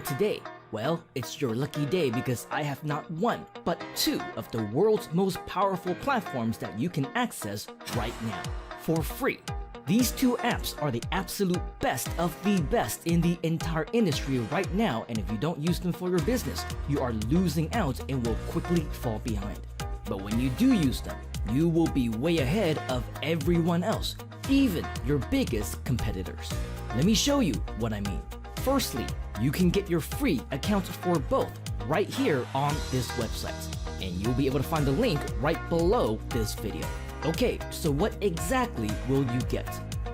today? Well, it's your lucky day because I have not one, but two of the world's most powerful platforms that you can access right now for free. These two apps are the absolute best of the best in the entire industry right now, and if you don't use them for your business, you are losing out and will quickly fall behind. But when you do use them, you will be way ahead of everyone else, even your biggest competitors. Let me show you what I mean. Firstly, you can get your free account for both right here on this website, and you'll be able to find the link right below this video. Okay, so what exactly will you get?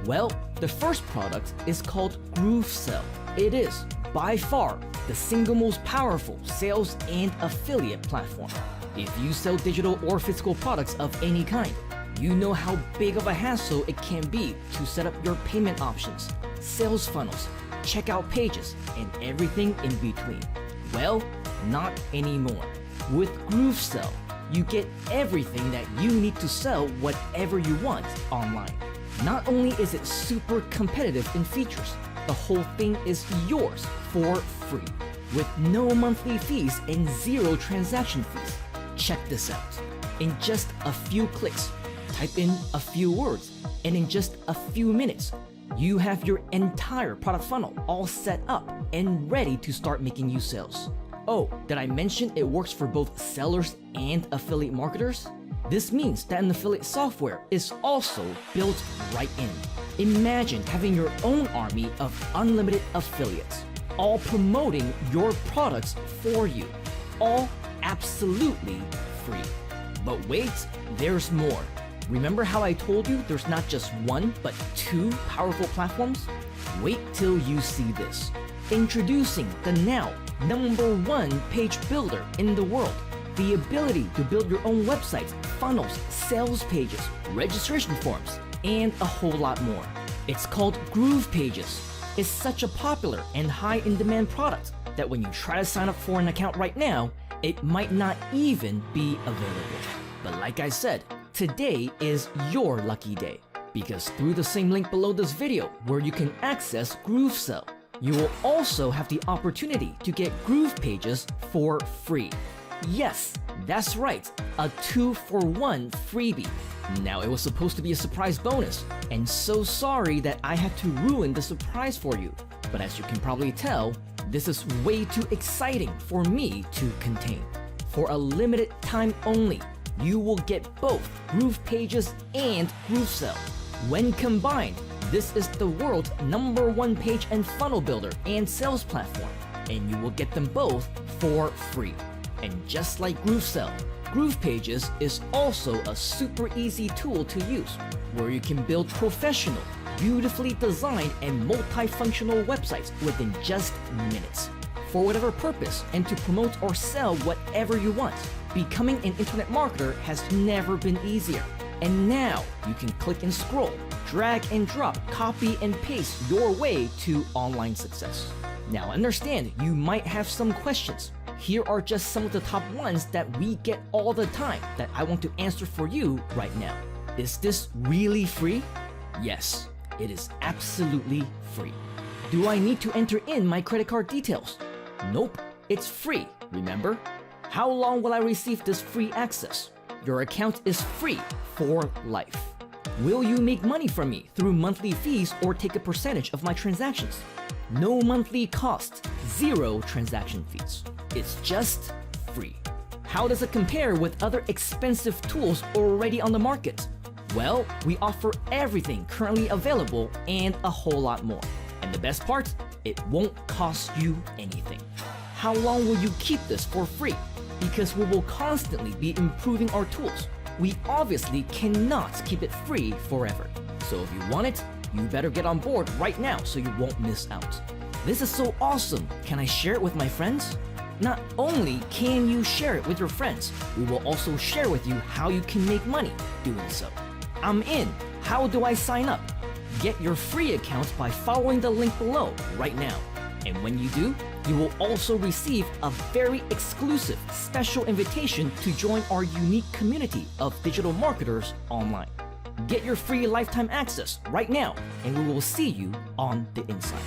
Well, the first product is called GrooveFunnels. It is, by far, the single most powerful sales and affiliate platform. If you sell digital or physical products of any kind, you know how big of a hassle it can be to set up your payment options, sales funnels, checkout pages, and everything in between. Well, not anymore. With GrooveFunnels, you get everything that you need to sell whatever you want online. Not only is it super competitive in features, the whole thing is yours for free, with no monthly fees and zero transaction fees. Check this out. In just a few clicks, type in a few words, and in just a few minutes, you have your entire product funnel all set up and ready to start making you sales. Oh, did I mention it works for both sellers and affiliate marketers? This means that an affiliate software is also built right in. Imagine having your own army of unlimited affiliates, all promoting your products for you, all absolutely free. But wait, there's more. Remember how I told you there's not just one, but two powerful platforms? Wait till you see this. Introducing the now #1 page builder in the world. The ability to build your own websites, funnels, sales pages, registration forms, and a whole lot more. It's called Groove Pages. It's such a popular and high in demand product that when you try to sign up for an account right now, it might not even be available. But like I said, today is your lucky day, because through the same link below this video where you can access GrooveFunnels, you will also have the opportunity to get Groove Pages for free. Yes, that's right, a 2-for-1 freebie. Now, it was supposed to be a surprise bonus, and so sorry that I had to ruin the surprise for you. But as you can probably tell, this is way too exciting for me to contain. For a limited time only, you will get both Groove Pages and GrooveFunnels. When combined, this is the world's #1 page and funnel builder and sales platform, and you will get them both for free. And just like GrooveFunnels, Groove Pages is also a super easy tool to use, where you can build professional, beautifully designed and multifunctional websites within just minutes, for whatever purpose and to promote or sell whatever you want. Becoming an internet marketer has never been easier. And now you can click and scroll, drag and drop, copy and paste your way to online success. Now understand, you might have some questions. Here are just some of the top ones that we get all the time that I want to answer for you right now. Is this really free? Yes, it is absolutely free. Do I need to enter in my credit card details? Nope, it's free, remember? How long will I receive this free access? Your account is free for life. Will you make money from me through monthly fees or take a percentage of my transactions? No monthly cost, zero transaction fees. It's just free. How does it compare with other expensive tools already on the market? Well, we offer everything currently available and a whole lot more. And the best part, it won't cost you anything. How long will you keep this for free? Because we will constantly be improving our tools. We obviously cannot keep it free forever. So if you want it, you better get on board right now so you won't miss out. This is so awesome. Can I share it with my friends? Not only can you share it with your friends, we will also share with you how you can make money doing so. I'm in. How do I sign up? Get your free account by following the link below right now. And when you do, you will also receive a very exclusive special invitation to join our unique community of digital marketers online. Get your free lifetime access right now, and we will see you on the inside.